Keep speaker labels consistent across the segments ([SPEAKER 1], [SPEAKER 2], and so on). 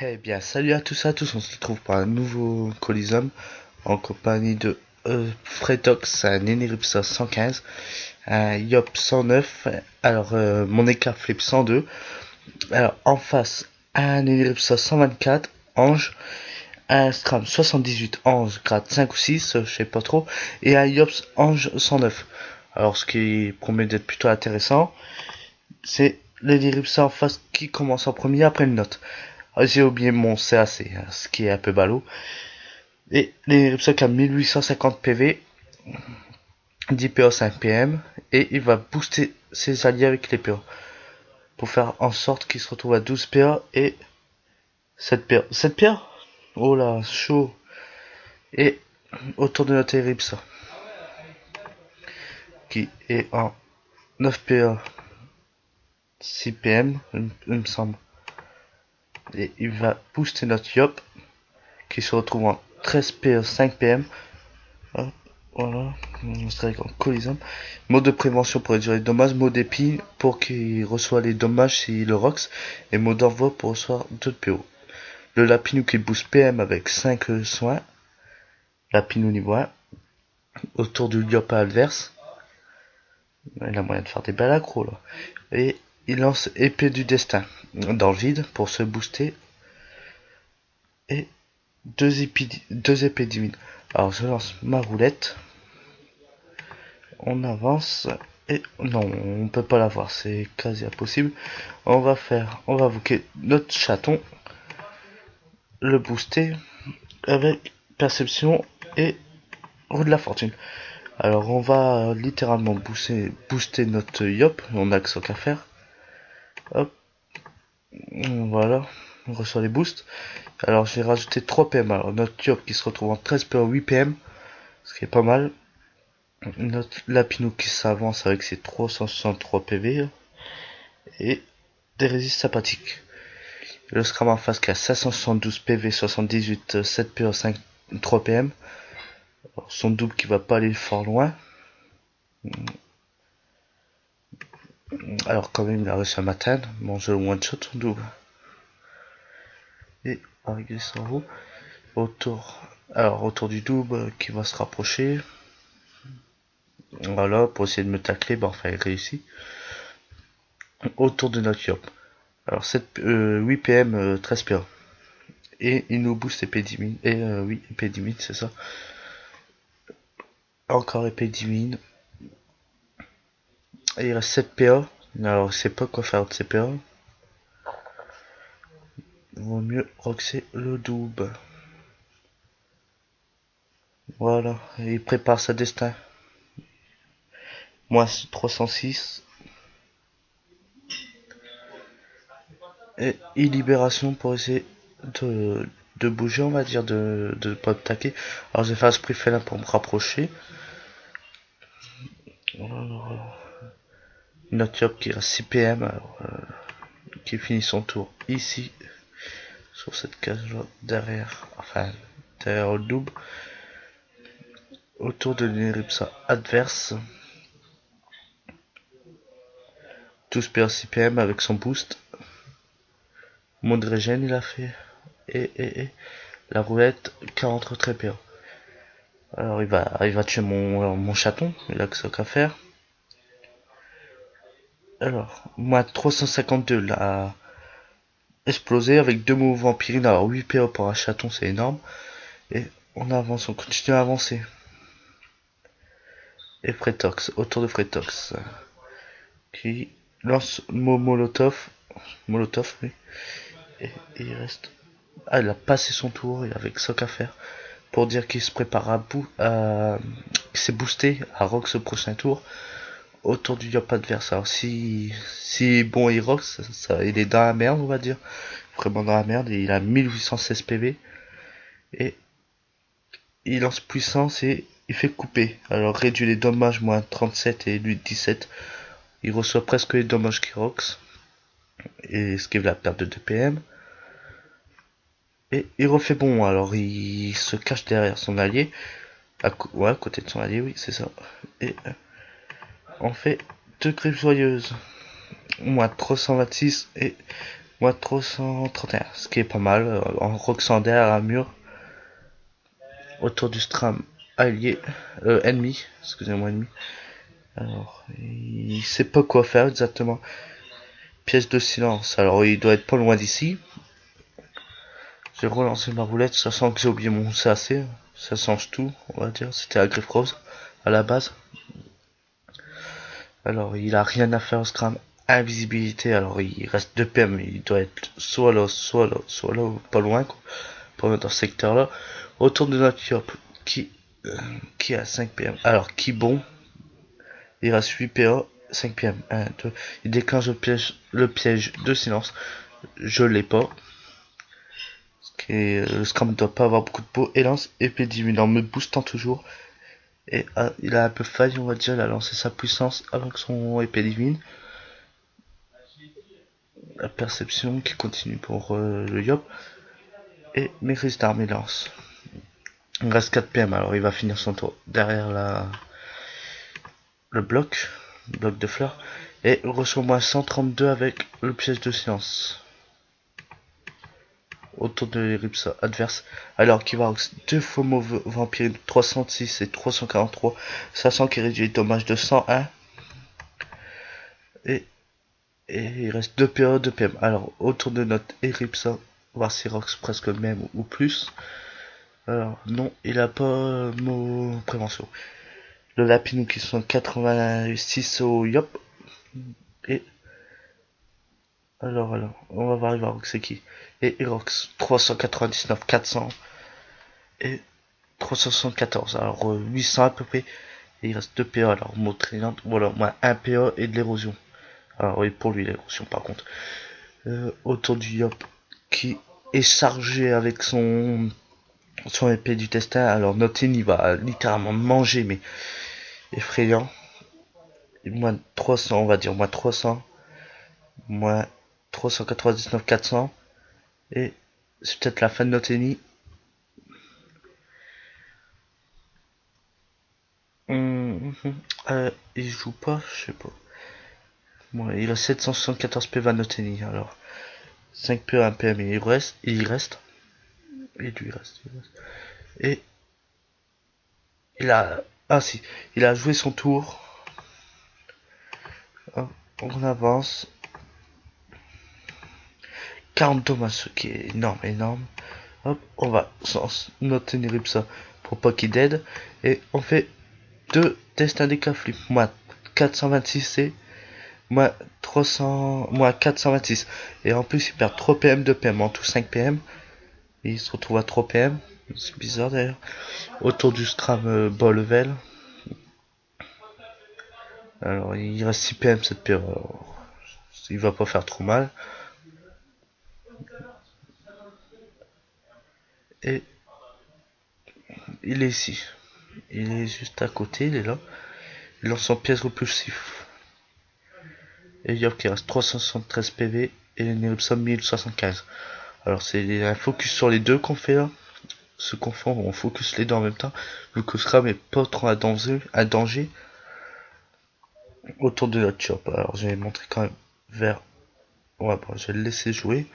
[SPEAKER 1] Eh bien, salut à tous, on se retrouve pour un nouveau Coliseum en compagnie de Fretox, un Eneripsa 115, un Yop 109, alors mon écart flip 102, alors en face un Eneripsa 124, Ange, un Stram 78 Ange, grade 5 ou 6, je sais pas trop, et un Yops Ange 109. Alors ce qui promet d'être plutôt intéressant, c'est l'Eneripsa en face qui commence en premier après une note. J'ai oublié mon CAC, ce qui est un peu ballot. Et les Ripsoc à 1850 PV, 10 PO 5 PM, et il va booster ses alliés avec les PO. Pour faire en sorte qu'il se retrouve à 12 PO et 7 PO. 7 PO. Oh là, chaud. Et autour de notre Ripsa, qui est en 9 PO 6 PM, il me semble. Et il va booster notre Yop, qui se retrouve en 13 PO 5 PM. Voilà, strike en collision. Mode de prévention pour réduire les dommages. Mode épine pour qu'il reçoit les dommages s'il le rox. Et mode d'envoi pour recevoir 2 PO. Le Lapinou qui booste PM avec 5 soins. Lapinou niveau 1. Autour du Yop adverse. Il a moyen de faire des belles accros là. Et il lance épée du destin dans le vide pour se booster. Et deux épées divines. Alors je lance ma roulette. On avance et non, on peut pas l'avoir, c'est quasi impossible. On va invoquer notre chaton, le booster avec perception et roue de la fortune. Alors on va littéralement booster notre Yop, on a que ça qu'à faire. Hop, voilà, on reçoit les boosts. Alors j'ai rajouté 3 PM, alors notre Yop qui se retrouve en 13 PM 8 PM, ce qui est pas mal. Notre Lapinou qui s'avance avec ses 363 PV et des résistes sympathiques. Le Scram en face qui a 572 PV, 78, 7 PO, 5, 3 PM. Alors, son double qui va pas aller fort loin. Alors quand même il a réussi à m'atteindre. Bon, je le one shot son double. Et arrivé sur vous. Autour du double qui va se rapprocher. Voilà, pour essayer de me tacler, bah enfin il réussit. Autour de notre Yop. Alors 8 PM, 13 PA. Et il nous booste épée 10 000. Et oui, épée 10 000, c'est ça. Encore épée 10 000. Et il reste 7 PA. Alors il sait pas quoi faire de ces PA. Vaut mieux roxer le double. Voilà, et il prépare sa destin. Moi 306. Et libération pour essayer de bouger, on va dire, de pas attaquer. Alors j'ai fait un sprint félin pour me rapprocher. Notre Yop qui reste 6 PM, alors, qui finit son tour ici, sur cette case là, derrière le double. Autour de l'Eneripsa adverse. 12 PA 6 PM avec son boost. Mode régène il a fait. Et la roulette 40 très PA. Alors il va tuer mon chaton, il a que ça qu'à faire. Alors, moi 352 l'a explosé avec 2 moves vampirines. Alors 8 PA pour un chaton c'est énorme. Et on avance, on continue à avancer. Et Fretox, autour de Fretox, qui lance Molotov, oui. Et il reste. Ah, il a passé son tour, et avec ça qu'à faire. Pour dire qu'il se prépare qu'il s'est boosté à Rox au prochain tour. Autour du Yop adverse. Alors si bon il Rox, il est dans la merde on va dire. Vraiment dans la merde. Et il a 1816 PV. Et il lance puissance et il fait couper. Alors réduit les dommages moins 37 et lui 17. Il reçoit presque les dommages qui Rox. Et esquive la perte de 2 PM. Et il refait bon, alors il se cache derrière son allié. À côté de son allié, oui, c'est ça. Et on fait 2 griffes joyeuses. Moins 326 et Moi 331, ce qui est pas mal, en Roxander à mur, autour du Stram allié, ennemi, excusez-moi ennemi. Alors, il sait pas quoi faire exactement. Pièce de silence, alors il doit être pas loin d'ici. J'ai relancé ma roulette, sachant que j'ai oublié mon CAC, ça change tout, on va dire, c'était la griffe rose, à la base. Alors, il a rien à faire au Scram. Invisibilité, alors il reste 2 PM, il doit être soit là, soit là, soit là, pas loin, quoi, pour mettre dans ce secteur là. Autour de notre Yop, qui a 5 PM, alors qui bon, il reste 8 PA, 5 PM, 1, 2, il déclenche le piège de silence, je l'ai pas. Le Scram ne doit pas avoir beaucoup de peau, et lance épée divine en me boostant toujours. Et il a un peu failli, on va dire, il a lancé sa puissance avec son épée divine. La perception qui continue pour le Yop. Et maîtrise d'armes et lance. Il reste 4 PM, alors il va finir son tour derrière le bloc de fleurs. Et reçoit moins 132 avec le piège de science. Autour de l'Eripsa adverse. Alors qu'il va 2 fois mauvais vampire 306 et 343. Sachant qu'il réduit les dommages de 101. Et il reste 2 PA, 2 PM. Alors autour de notre Eripsa, voir si Rox presque le même ou plus. Alors non, il a pas mot prévention. Le Lapinou qui sont 86 au Yop. Et alors, on va voir Ivarox c'est qui. Et Irox 399, 400 et 374. Alors 800 à peu près. Et il reste 2 PA. Alors mot traînante. Voilà, moins 1 PA et de l'érosion. Alors oui, pour lui l'érosion par contre. Autour du Yop qui est chargé avec son épée du destin. Alors Notin il va littéralement manger, mais effrayant. Et moins 300, on va dire moins 300. Moins 399, 400. Et c'est peut-être la fin de notre ennemi. Il joue pas, je sais pas. Bon, il a 774 PV à notre ennemi. Alors 5 PV, 1 PM, il reste. Et lui reste. Et il a... Ah si, il a joué son tour. Hop, on avance. 40 dommages, ce qui est énorme. Hop, on va sans notre Eripsa pour pas qu'il dead. Et on fait 2 destins des flip. Moins 426 et moins 300, moins 426. Et en plus, il perd 3 PM, 2 PM, en tout 5 PM. Et il se retrouve à 3 PM. C'est bizarre d'ailleurs. Autour du Stram bas level. Alors, il reste 6 PM, 7 PM. Alors, il va pas faire trop mal. Et il est ici. Il est juste à côté, il est là. Il lance son pièce repulsif. Et Yop qui reste 373 PV et Neripsa 1075. Alors c'est un focus sur les deux qu'on fait là. Ce qu'on fait, on focus les deux en même temps. Vu que Scram est pas trop un danger. Autour de notre shop. Alors je vais montrer quand même vers. Ouais, bon, je vais le laisser jouer.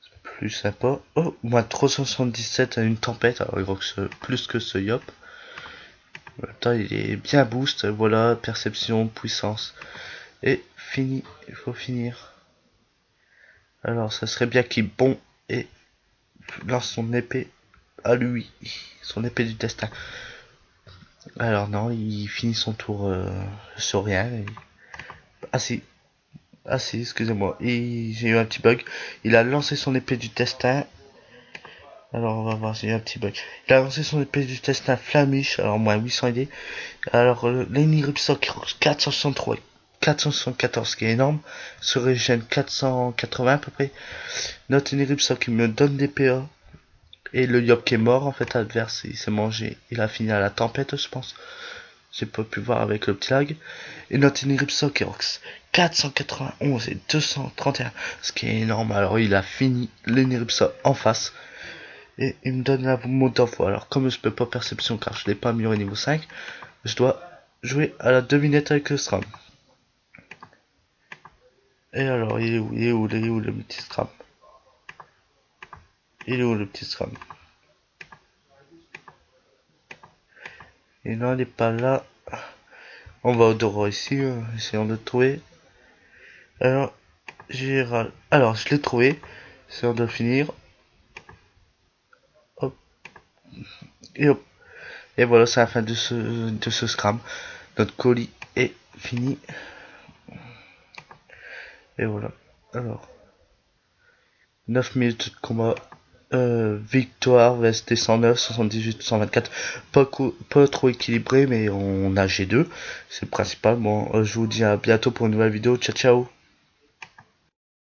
[SPEAKER 1] C'est plus sympa. Oh, moins 377 à une tempête. Alors il rock plus que ce Yop. En même temps, il est bien boost. Voilà, perception, puissance. Et fini. Il faut finir. Alors, ça serait bien qu'il bon et lance son épée à lui. Son épée du destin. Alors non, il finit son tour sur rien. Ah si, excusez-moi. J'ai eu un petit bug. Il a lancé son épée du destin. Alors on va voir, j'ai eu un petit bug. Il a lancé son épée du destin Flamiche. Alors moins 800 idées. Alors Lenny Ripsock 463. 474, ce qui est énorme. Se régène 480 à peu près. Notre Ripsock qui me donne des PA. Et le Yop qui est mort en fait adverse, il s'est mangé, il a fini à la tempête je pense. J'ai pas pu voir avec le petit lag. Et notre Ripsock qui rox 491 et 231, ce qui est énorme. Alors il a fini l'Eniripsa en face. Et il me donne la mode d'envoi. Alors comme je peux pas perception car je l'ai pas mis au niveau 5, je dois jouer à la devinette avec le SRAM. Et alors, il est où le petit scram? Il est où le petit scram? Et non, il est pas là. On va au Doro ici, essayons de le trouver. Alors, Gérald. Alors, je l'ai trouvé. Essayons de le finir. Hop. Et hop. Et voilà, c'est la fin de ce scram. Notre colis est fini. Et voilà. Alors, 9 minutes de combat. Victoire, VST 109, 78, 124. Pas trop équilibré, mais on a G2. C'est le principal. Bon, je vous dis à bientôt pour une nouvelle vidéo. Ciao, ciao.